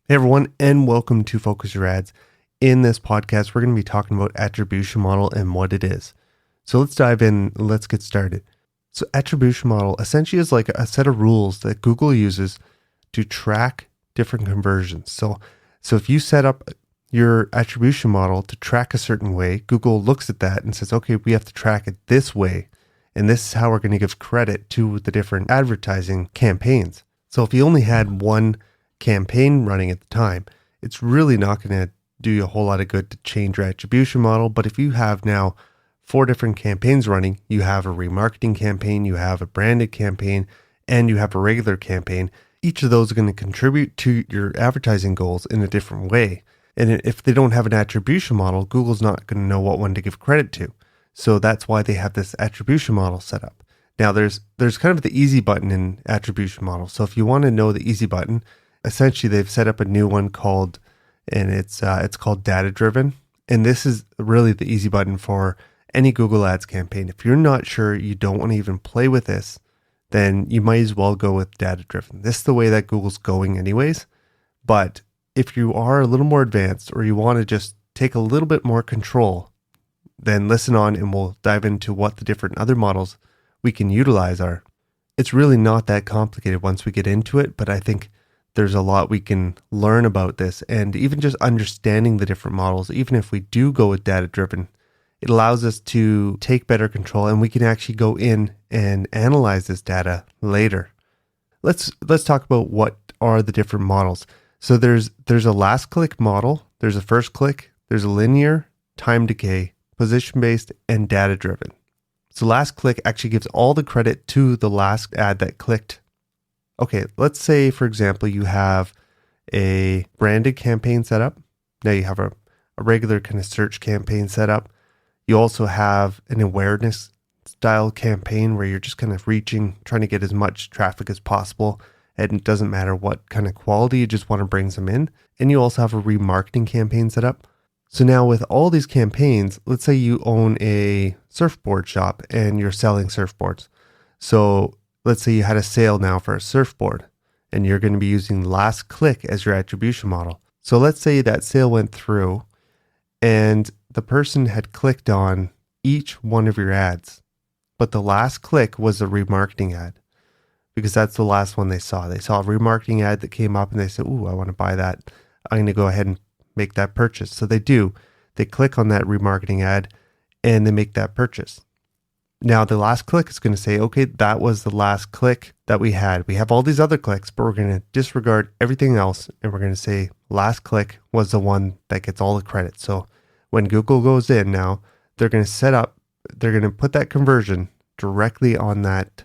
Hey everyone, and welcome to Focus Your Ads. In this podcast, we're going to be talking about attribution model and what it is. So let's dive in. Let's get started. So attribution model essentially is like a set of rules that Google uses to track different conversions. So if you set up your attribution model to track a certain way, Google looks at that and says, okay, we have to track it this way. And this is how we're going to give credit to the different advertising campaigns. So if you only had one campaign running at the time, it's really not going to do you a whole lot of good to change your attribution model. But if you have now 4 different campaigns running, you have a remarketing campaign, you have a branded campaign, and you have a regular campaign, each of those are going to contribute to your advertising goals in a different way. And if they don't have an attribution model, Google's not going to know what one to give credit to. So that's why they have this attribution model set up. Now there's kind of the easy button in attribution model. So if you want to know the easy button, essentially they've set up a new one called data driven. And this is really the easy button for any Google Ads campaign. If you're not sure, you don't want to even play with this, then you might as well go with data driven. This is the way that Google's going anyways. But if you are a little more advanced or you want to just take a little bit more control, then listen on and we'll dive into what the different other models we can utilize are. It's really not that complicated once we get into it, but I think there's a lot we can learn about this, and even just understanding the different models, even if we do go with data driven, it allows us to take better control and we can actually go in and analyze this data later. Let's talk about what are the different models. So there's a last click model, there's a first click, there's a linear, time decay, position based, and data driven. So last click actually gives all the credit to the last ad that clicked. Okay, let's say, for example, you have a branded campaign set up. Now you have a regular kind of search campaign set up. You also have an awareness style campaign where you're just kind of trying to get as much traffic as possible. And it doesn't matter what kind of quality, you just want to bring them in. And you also have a remarketing campaign set up. So now with all these campaigns, let's say you own a surfboard shop and you're selling surfboards. So let's say you had a sale now for a surfboard and you're going to be using last click as your attribution model. So let's say that sale went through and the person had clicked on each one of your ads, but the last click was a remarketing ad because that's the last one they saw. They saw a remarketing ad that came up and they said, ooh, I want to buy that. I'm going to go ahead and make that purchase. So they click on that remarketing ad and they make that purchase. Now the last click is going to say, okay, that was the last click that we had. We have all these other clicks, but we're going to disregard everything else. And we're going to say last click was the one that gets all the credit. So when Google goes in now, they're going to put that conversion directly on that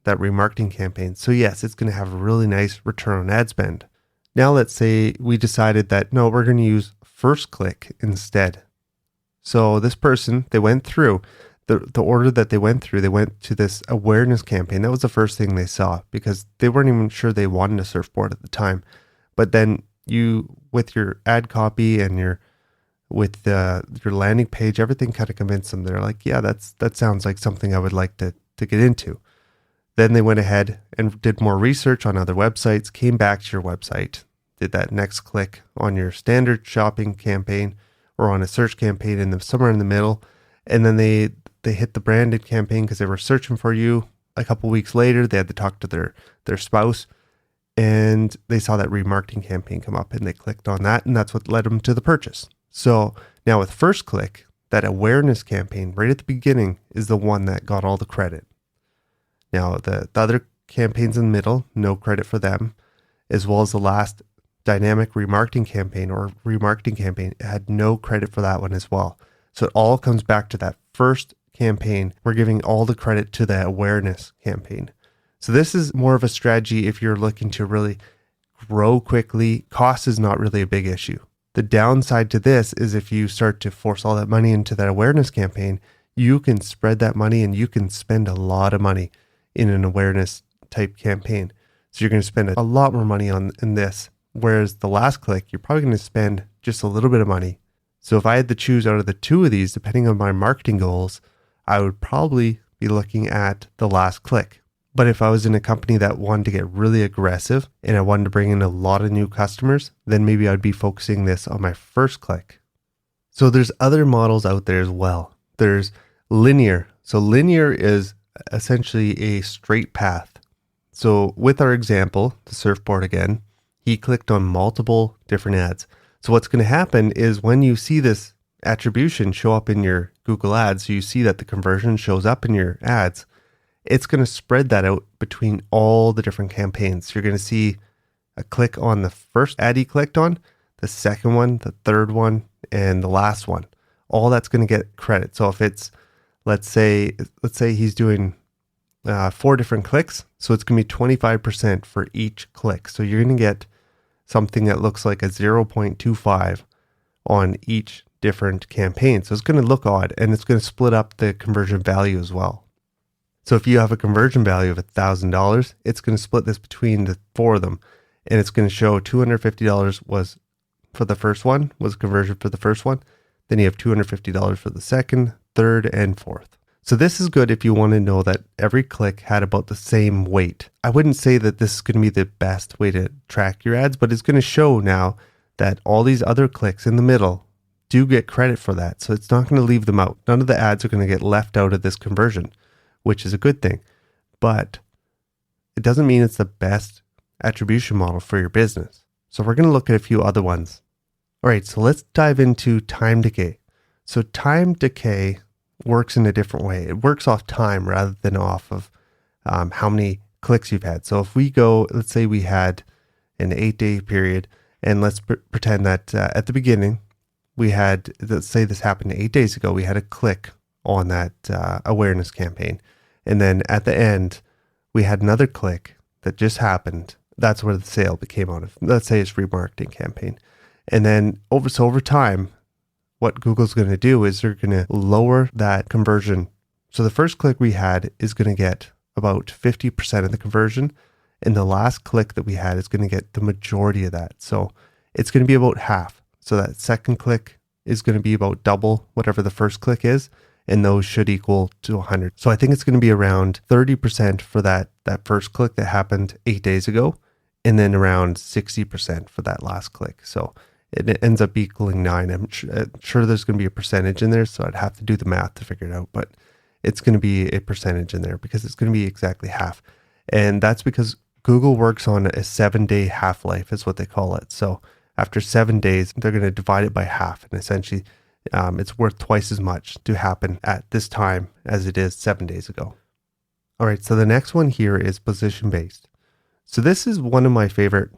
remarketing campaign. So yes, it's going to have a really nice return on ad spend. Now let's say we decided that, no, we're going to use first click instead. So this person, they went through the order that they went through, they went to this awareness campaign. That was the first thing they saw because they weren't even sure they wanted a surfboard at the time. But then you, with your ad copy and your landing page, everything kind of convinced them. They're like, yeah, that sounds like something I would like to get into. Then they went ahead and did more research on other websites, came back to your website, did that next click on your standard shopping campaign or on a search campaign somewhere in the middle. And then they hit the branded campaign because they were searching for you. A couple weeks later, they had to talk to their spouse and they saw that remarketing campaign come up and they clicked on that. And that's what led them to the purchase. So now with first click, that awareness campaign right at the beginning is the one that got all the credit. Now the other campaigns in the middle, no credit for them, as well as the last dynamic remarketing campaign or remarketing campaign had no credit for that one as well. So it all comes back to that first campaign. We're giving all the credit to the awareness campaign. So this is more of a strategy if you're looking to really grow quickly. Cost is not really a big issue. The downside to this is if you start to force all that money into that awareness campaign, you can spread that money and you can spend a lot of money in an awareness type campaign. So you're going to spend a lot more money in this. Whereas the last click, you're probably going to spend just a little bit of money. So if I had to choose out of the two of these, depending on my marketing goals, I would probably be looking at the last click. But if I was in a company that wanted to get really aggressive and I wanted to bring in a lot of new customers, then maybe I'd be focusing this on my first click. So there's other models out there as well. There's linear. So linear is essentially a straight path. So with our example, the surfboard again, he clicked on multiple different ads. So what's going to happen is when you see this attribution show up in your Google ads, so you see that the conversion shows up in your ads, it's going to spread that out between all the different campaigns. So you're going to see a click on the first ad he clicked on, the second one, the third one, and the last one. All that's going to get credit. So if it's, let's say he's doing 4 different clicks, so it's going to be 25% for each click. So you're going to get something that looks like a 0.25 on each different campaign. So it's going to look odd, and it's going to split up the conversion value as well. So if you have a conversion value of $1,000, it's going to split this between the 4 of them, and it's going to show $250 was for the first one, was conversion for the first one. Then you have $250 for the second, third, and fourth. So this is good if you want to know that every click had about the same weight. I wouldn't say that this is going to be the best way to track your ads, but it's going to show now that all these other clicks in the middle do get credit for that. So it's not going to leave them out. None of the ads are going to get left out of this conversion, which is a good thing. But it doesn't mean it's the best attribution model for your business. So we're going to look at a few other ones. All right, so let's dive into time decay. So time decay works in a different way. It works off time rather than off of how many clicks you've had. So if we go, let's say we had an 8-day period, and let's pretend that at the beginning we had, let's say this happened 8 days ago, we had a click on that awareness campaign. And then at the end, we had another click that just happened. That's where the sale became out of. Let's say it's remarketing campaign. And then over time, what Google's going to do is they're going to lower that conversion. So the first click we had is going to get about 50% of the conversion. And the last click that we had is going to get the majority of that. So it's going to be about half. So that second click is going to be about double whatever the first click is. And those should equal to 100. So I think it's going to be around 30% for that first click that happened 8 days ago. And then around 60% for that last click. So it ends up equaling 9. I'm sure there's going to be a percentage in there, so I'd have to do the math to figure it out, but it's going to be a percentage in there because it's going to be exactly half. And that's because Google works on a 7-day half-life is what they call it. So after 7 days, they're going to divide it by half, and essentially it's worth twice as much to happen at this time as it is 7 days ago. All right, so the next one here is position-based. So this is one of my favorite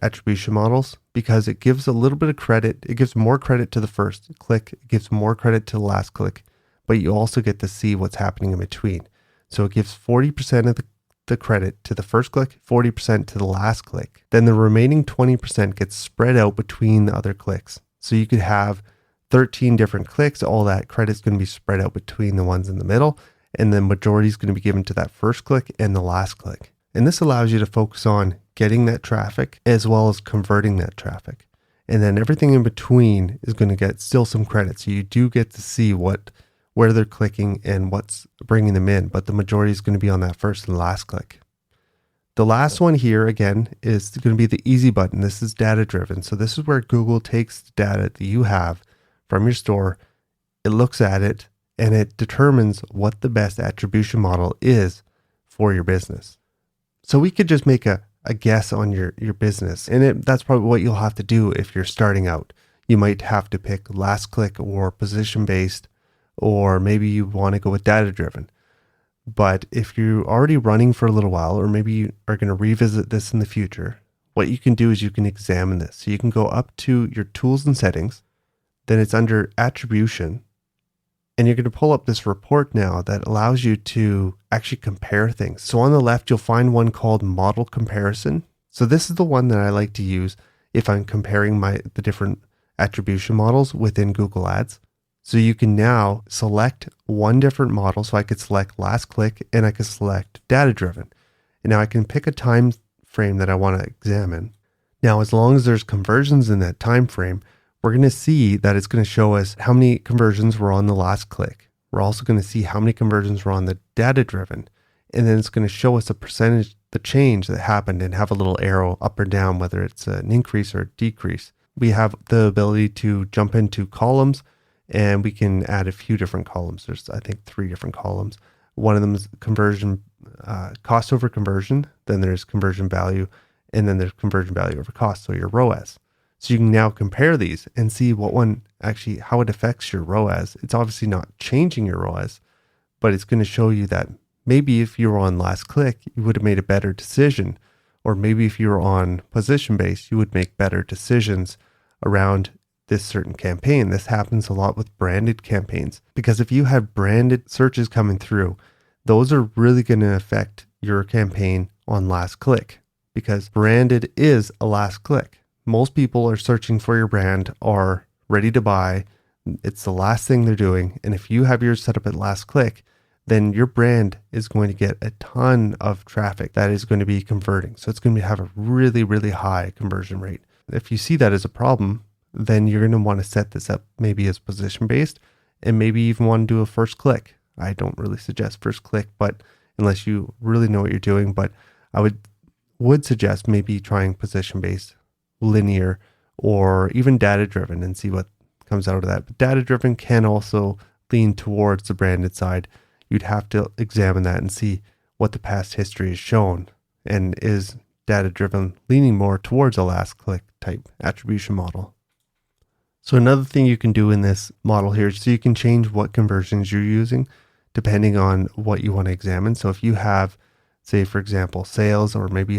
attribution models because it gives a little bit of credit. It gives more credit to the first click. It gives more credit to the last click, but you also get to see what's happening in between. So it gives 40% of the credit to the first click, 40% to the last click. Then the remaining 20% gets spread out between the other clicks. So you could have 13 different clicks. All that credit is going to be spread out between the ones in the middle, and the majority is going to be given to that first click and the last click. And this allows you to focus on getting that traffic as well as converting that traffic. And then everything in between is going to get still some credit. So you do get to see where they're clicking and what's bringing them in, but the majority is going to be on that first and last click. The last one here, again, is going to be the easy button. This is data driven. So this is where Google takes the data that you have from your store, it looks at it, and it determines what the best attribution model is for your business. So we could just make a guess on your business, and that's probably what you'll have to do if you're starting out. You might have to pick last click or position based, or maybe you want to go with data driven. But if you're already running for a little while, or maybe you are going to revisit this in the future, what you can do is you can examine this. So you can go up to your tools and settings, then it's under attribution, and you're going to pull up this report now that allows you to actually compare things. So on the left, you'll find one called model comparison. So this is the one that I like to use if I'm comparing the different attribution models within Google Ads. So you can now select one different model. So I could select last click and I could select data driven. And now I can pick a time frame that I want to examine. Now, as long as there's conversions in that time frame, we're going to see that it's going to show us how many conversions were on the last click. We're also going to see how many conversions were on the data driven. And then it's going to show us the percentage, the change that happened, and have a little arrow up or down, whether it's an increase or a decrease. We have the ability to jump into columns, and we can add a few different columns. There's, I think, 3 different columns. One of them is conversion, cost over conversion. Then there's conversion value, and then there's conversion value over cost. So your ROAS. So you can now compare these and see what one actually, how it affects your ROAS. It's obviously not changing your ROAS, but it's going to show you that maybe if you were on last click, you would have made a better decision. Or maybe if you were on position based, you would make better decisions around this certain campaign. This happens a lot with branded campaigns, because if you have branded searches coming through, those are really going to affect your campaign on last click, because branded is a last click. Most people are searching for your brand, are ready to buy. It's the last thing they're doing. And if you have yours set up at last click, then your brand is going to get a ton of traffic that is going to be converting. So it's going to have a really, really high conversion rate. If you see that as a problem, then you're going to want to set this up maybe as position based, and maybe even want to do a first click. I don't really suggest first click, but unless you really know what you're doing, but I would suggest maybe trying position based, linear, or even data driven, and see what comes out of that. But data driven can also lean towards the branded side. You'd have to examine that and see what the past history has shown, and is data driven leaning more towards a last click type attribution model. So another thing you can do in this model here is so you can change what conversions you're using depending on what you want to examine. So if you have, say, for example, sales, or maybe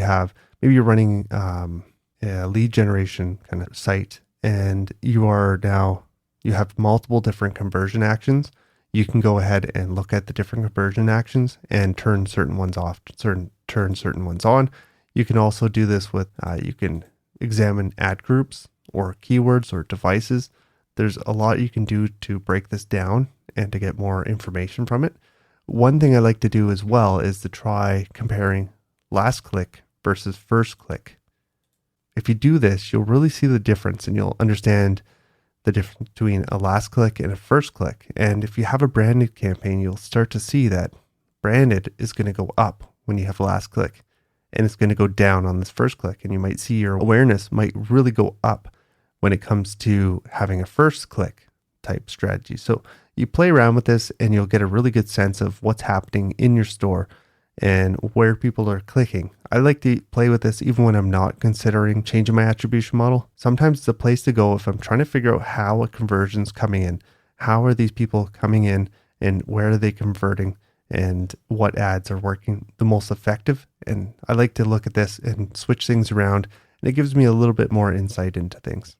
you're running a lead generation kind of site, and you have multiple different conversion actions, you can go ahead and look at the different conversion actions and turn certain ones off, turn certain ones on. You can also do this with, you can examine ad groups or keywords or devices. There's a lot you can do to break this down and to get more information from it. One thing I like to do as well is to try comparing last click versus first click. If you do this, you'll really see the difference, and you'll understand the difference between a last click and a first click. And if you have a branded campaign, you'll start to see that branded is going to go up when you have last click, and it's going to go down on this first click. And you might see your awareness might really go up when it comes to having a first click type strategy. So you play around with this, and you'll get a really good sense of what's happening in your store and where people are clicking. I like to play with this even when I'm not considering changing my attribution model. Sometimes it's a place to go if I'm trying to figure out how a conversion's coming in. How are these people coming in, and where are they converting, and what ads are working the most effective? And I like to look at this and switch things around, and it gives me a little bit more insight into things.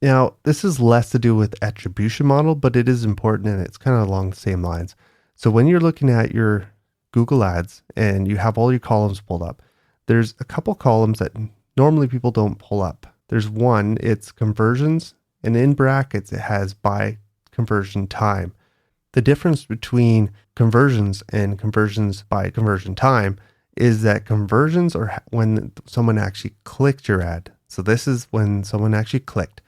Now, this is less to do with attribution model, but it is important, and it's kind of along the same lines. So when you're looking at your Google Ads and you have all your columns pulled up, there's a couple columns that normally people don't pull up. There's one, it's conversions, and in brackets, it has by conversion time. The difference between conversions and conversions by conversion time is that conversions are when someone actually clicked your ad. So this is when someone actually clicked.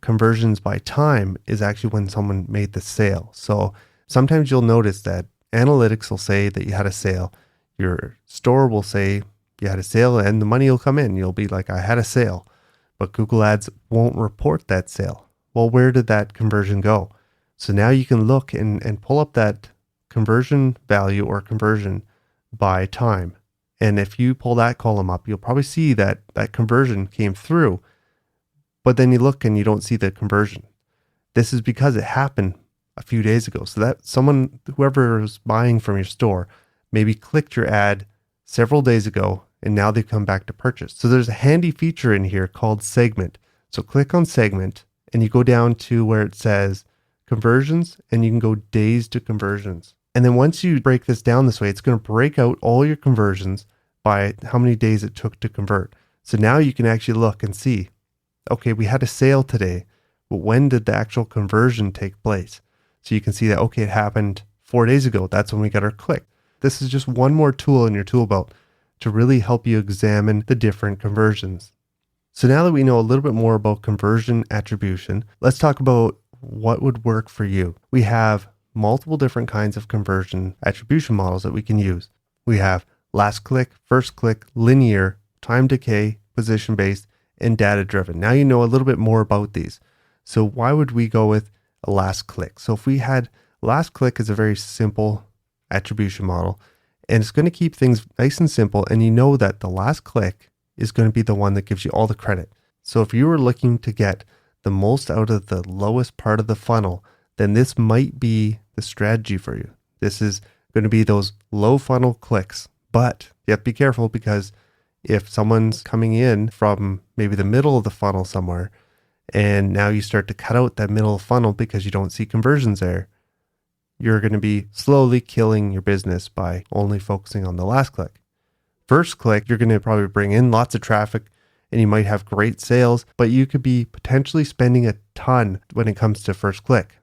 Conversions by time is actually when someone made the sale. So sometimes you'll notice that analytics will say that you had a sale. Your store will say you had a sale, and the money will come in. You'll be like, I had a sale. But Google Ads won't report that sale. Well, where did that conversion go? So now you can look and pull up that conversion value or conversion by time. And if you pull that column up, you'll probably see that that conversion came through, but then you look and you don't see the conversion. This is because it happened a few days ago. So that someone, whoever is buying from your store, maybe clicked your ad several days ago, and now they've come back to purchase. So there's a handy feature in here called segment. So click on segment, and you go down to where it says conversions, and you can go days to conversions. And then once you break this down this way, it's going to break out all your conversions by how many days it took to convert. So now you can actually look and see, okay, we had a sale today, but when did the actual conversion take place? So you can see that, okay, it happened 4 days ago. That's when we got our click. This is just one more tool in your tool belt to really help you examine the different conversions. So now that we know a little bit more about conversion attribution, let's talk about what would work for you. We have multiple different kinds of conversion attribution models that we can use. We have last click, first click, linear, time decay, position based, and data driven. Now you know a little bit more about these. So why would we go with a last click? So if we had last click is a very simple attribution model, and it's going to keep things nice and simple. And you know that the last click is going to be the one that gives you all the credit. So if you were looking to get the most out of the lowest part of the funnel, then this might be the strategy for you. This is going to be those low funnel clicks, but you have to be careful, because if someone's coming in from maybe the middle of the funnel somewhere, and now you start to cut out that middle funnel because you don't see conversions there, you're going to be slowly killing your business by only focusing on the last click. First click, you're going to probably bring in lots of traffic and you might have great sales, but you could be potentially spending a ton when it comes to first click.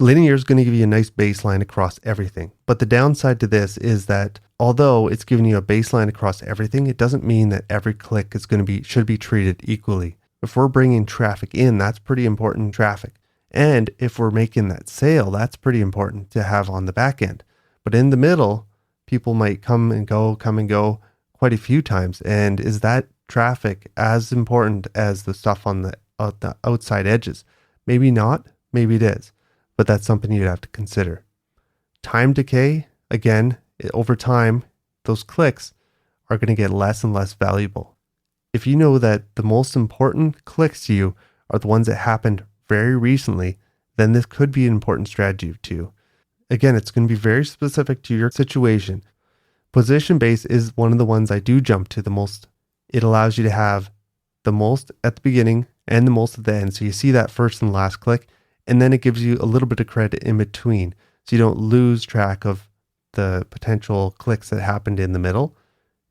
Linear is going to give you a nice baseline across everything. But the downside to this is that although it's giving you a baseline across everything, it doesn't mean that every click is should be treated equally. If we're bringing traffic in, that's pretty important traffic. And if we're making that sale, that's pretty important to have on the back end. But in the middle, people might come and go quite a few times. And is that traffic as important as the stuff on the outside edges? Maybe not, maybe it is. But that's something you'd have to consider. Time decay, again, over time, those clicks are going to get less and less valuable. If you know that the most important clicks to you are the ones that happened very recently, then this could be an important strategy to you. Again, it's going to be very specific to your situation. Position based is one of the ones I do jump to the most. It allows you to have the most at the beginning and the most at the end. So you see that first and last click, and then it gives you a little bit of credit in between. So you don't lose track of the potential clicks that happened in the middle,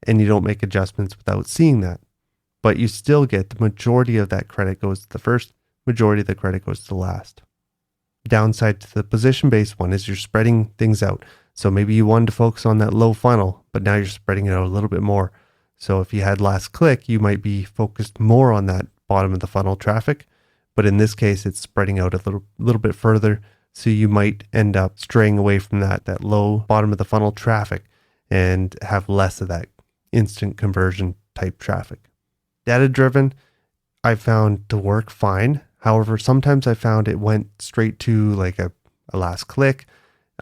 and you don't make adjustments without seeing that. But you still get the majority of that credit goes to the first, majority of the credit goes to the last. Downside to the position-based one is you're spreading things out. So maybe you wanted to focus on that low funnel, but now you're spreading it out a little bit more. So if you had last click, you might be focused more on that bottom of the funnel traffic. But in this case, it's spreading out a little bit further. So you might end up straying away from that low bottom of the funnel traffic and have less of that instant conversion type traffic. Data driven, I found to work fine. However, sometimes I found it went straight to like a last click.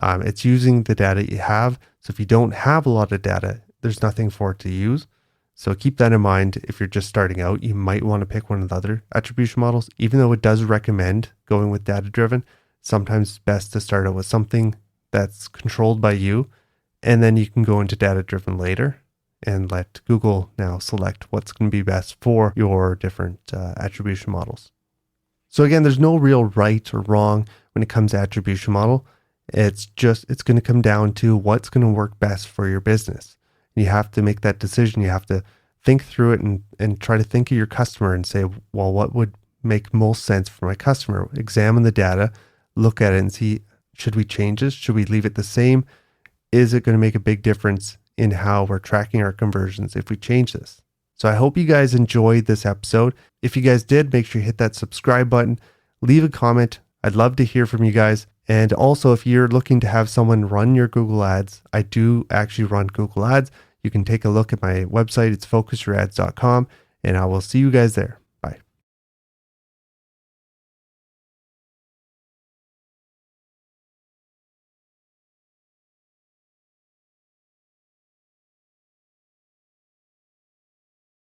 It's using the data you have. So if you don't have a lot of data, there's nothing for it to use. So keep that in mind. If you're just starting out, you might want to pick one of the other attribution models. Even though it does recommend going with data driven, sometimes it's best to start out with something that's controlled by you, and then you can go into data driven later and let Google now select what's going to be best for your different attribution models. So again, there's no real right or wrong when it comes to attribution model. It's going to come down to what's going to work best for your business. And you have to make that decision. You have to think through it and try to think of your customer and say, well, what would make most sense for my customer? Examine the data, look at it and see, should we change this? Should we leave it the same? Is it going to make a big difference in how we're tracking our conversions if we change this? So I hope you guys enjoyed this episode. If you guys did, make sure you hit that subscribe button, leave a comment. I'd love to hear from you guys. And also, if you're looking to have someone run your Google Ads, I do actually run Google Ads. You can take a look at my website. It's focusyouраds.com, and I will see you guys there.